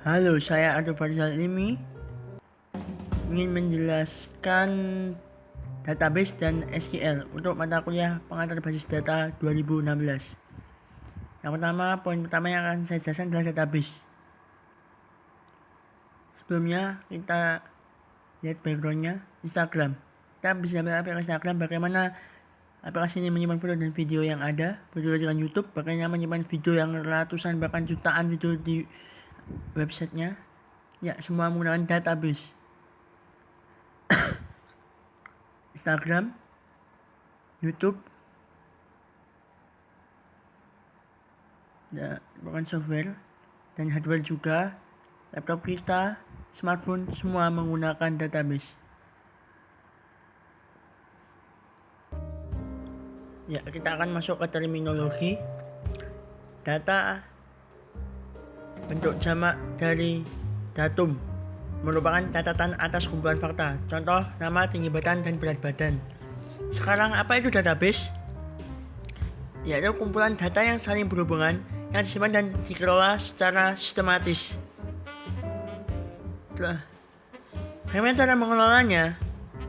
Halo, saya Ardo Farizal Limi ingin menjelaskan database dan SQL untuk mata kuliah pengantar basis data 2016. Yang pertama, poin pertama yang akan saya jelaskan adalah database. Sebelumnya kita lihat backgroundnya Instagram. Kita bisa melihat aplikasi Instagram, bagaimana aplikasi ini menyimpan foto dan video yang ada, begitu dengan YouTube, bagaimana menyimpan video yang ratusan bahkan jutaan video di websitenya. Ya, semua menggunakan database. Instagram, YouTube, bukan software dan hardware juga, laptop kita, smartphone, semua menggunakan database. Ya, kita akan masuk ke terminologi. Data bentuk jamak dari datum, merupakan catatan atas kumpulan fakta, contoh nama, tinggi badan, dan berat badan. Sekarang apa itu database? Yaitu kumpulan data yang saling berhubungan, yang disimpan dan dikelola secara sistematis. Bagaimana cara mengelolanya?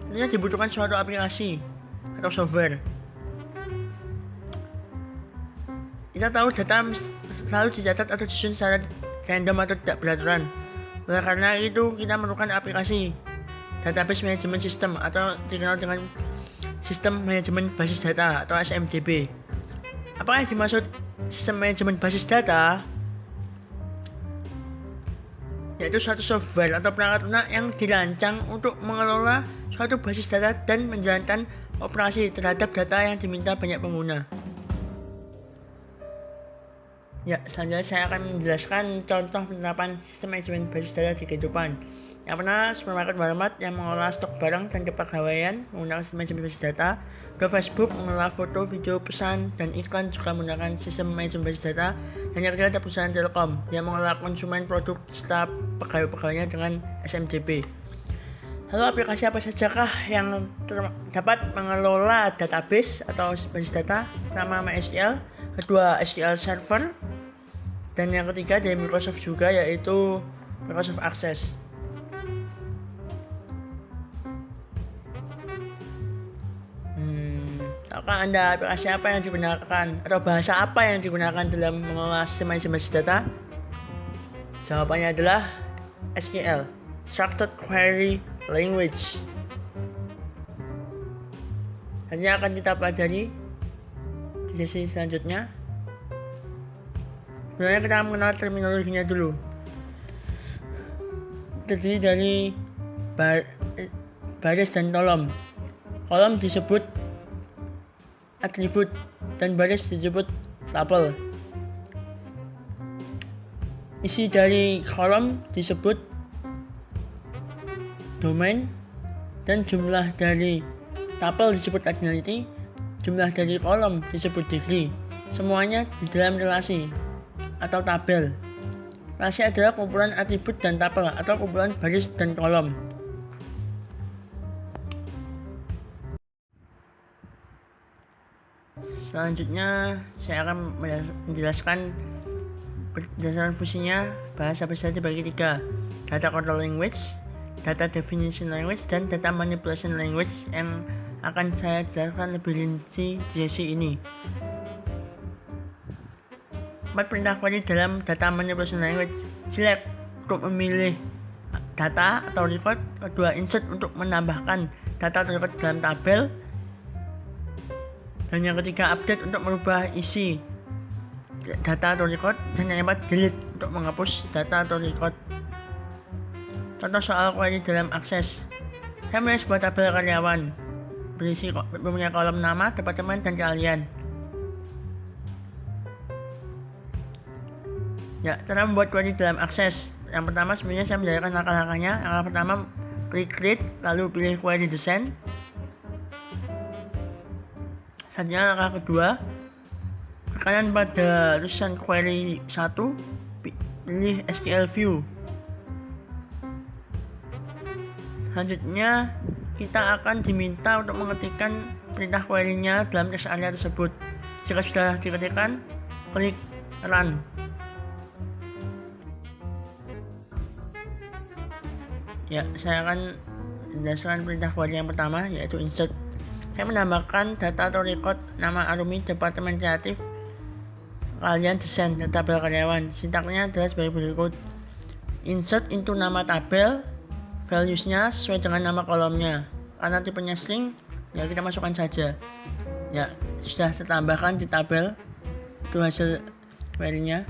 Tentunya dibutuhkan suatu aplikasi atau software. Kita tahu data selalu dicatat atau disusun secara random atau tidak beraturan. Oleh karena itu, kita memerlukan aplikasi Database Management System atau dikenal dengan Sistem Manajemen Basis Data atau SMDB. Apakah yang dimaksud Sistem Manajemen Basis Data? Yaitu suatu software atau perangkat lunak yang dirancang untuk mengelola suatu basis data dan menjalankan operasi terhadap data yang diminta banyak pengguna. Ya, selanjutnya saya akan menjelaskan contoh penerapan sistem manajemen basis data di kehidupan. Yang pertama, supermarket Walmart yang mengelola stok barang dan kepegawaian menggunakan sistem manajemen basis data. Kedua, Facebook mengelola foto, video, pesan, dan iklan juga menggunakan sistem manajemen basis data. Dan yang ketiga, ada perusahaan Telkom yang mengelola konsumen, produk, serta pegawai-pegawainya dengan SMDB. Lalu aplikasi apa sajakah yang dapat mengelola database atau basis data? Pertama, MySQL, kedua SQL Server, dan yang ketiga dari Microsoft juga, yaitu Microsoft Access. Tahukah Anda aplikasi apa yang digunakan atau bahasa apa yang digunakan dalam mengelola sistem manajemen basis data? Jawabannya adalah SQL, Structured Query Language. Dan yang akan kita pelajari di sesi selanjutnya. Sebenarnya kita mengenal terminologinya dulu. Terdiri dari baris dan kolom. Kolom disebut atribut dan baris disebut tabel. Isi dari kolom disebut domain dan jumlah dari tabel disebut cardinality, jumlah dari kolom disebut degree. Semuanya di dalam relasi atau tabel. Relasi adalah kumpulan atribut dan tabel atau kumpulan baris dan kolom. Selanjutnya saya akan menjelaskan berdasarkan fungsinya bahasa besar dibagi tiga: data control language, data definition language, dan data manipulation language yang akan saya jelaskan lebih rinci di sesi ini. 4 perintah query dalam data manipulation language. Select untuk memilih data atau record. Kedua, insert untuk menambahkan data atau record dalam tabel. Dan yang ketiga, update untuk merubah isi data atau record. Dan yang keempat, delete untuk menghapus data atau record. Contoh soal query dalam Access. Saya memilih sebuah tabel karyawan berisi punya kolom nama, departemen, dan keahlian. Ya, cara membuat query dalam Access. Yang pertama, sebenarnya saya menjelaskan langkah-langkahnya. Yang pertama, pilih create, lalu pilih query design. Selanjutnya langkah kedua, kanan pada tulisan query 1, pilih SQL view. Selanjutnya kita akan diminta untuk mengetikkan perintah query-nya dalam text area tersebut. Jika sudah diketikkan, klik run. Ya, saya akan menjelaskan perintah query yang pertama, yaitu insert. Saya menambahkan data atau record nama alumni Departemen Kreatif kalian desain dan tabel karyawan. Sintaksnya adalah sebagai berikut. Insert into nama tabel, values-nya sesuai dengan nama kolomnya. Karena tipenya string, ya kita masukkan saja. Ya, sudah tertambahkan di tabel. Itu hasil query-nya.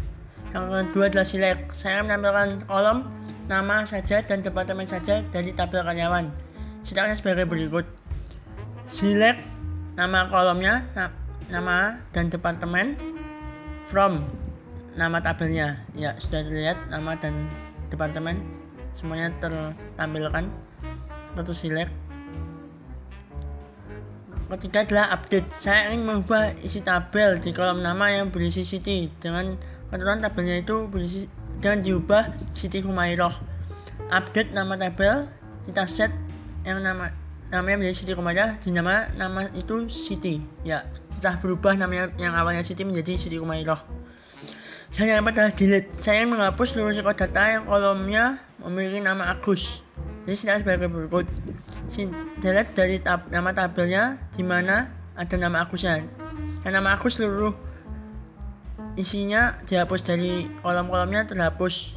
Yang kedua adalah select. Saya menambahkan kolom nama saja dan departemen saja dari tabel karyawan. Sintaksnya sebagai berikut. Select nama kolomnya, nama dan departemen from nama tabelnya. Ya, sudah terlihat nama dan departemen semuanya tertampilkan. Untuk select. Ketiga adalah update. Saya ingin mengubah isi tabel di kolom nama yang berisi Siti. Dengan ketentuan tabelnya itu berisi dan diubah Siti Humairoh. Update nama tabel, kita set yang namanya menjadi Siti Humairoh, di nama itu Siti. Ya, sudah berubah namanya yang awalnya Siti menjadi Siti Humairoh. Yang keempat adalah delete. Saya ingin menghapus seluruh record data yang kolomnya memiliki nama Agus. Jadi sintaksnya sebagai berikut. Delete dari nama tabelnya di mana ada nama Agusnya. Dan nama Agus seluruh isinya dihapus, dari kolom-kolomnya terhapus.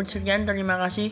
Sekian, terima kasih.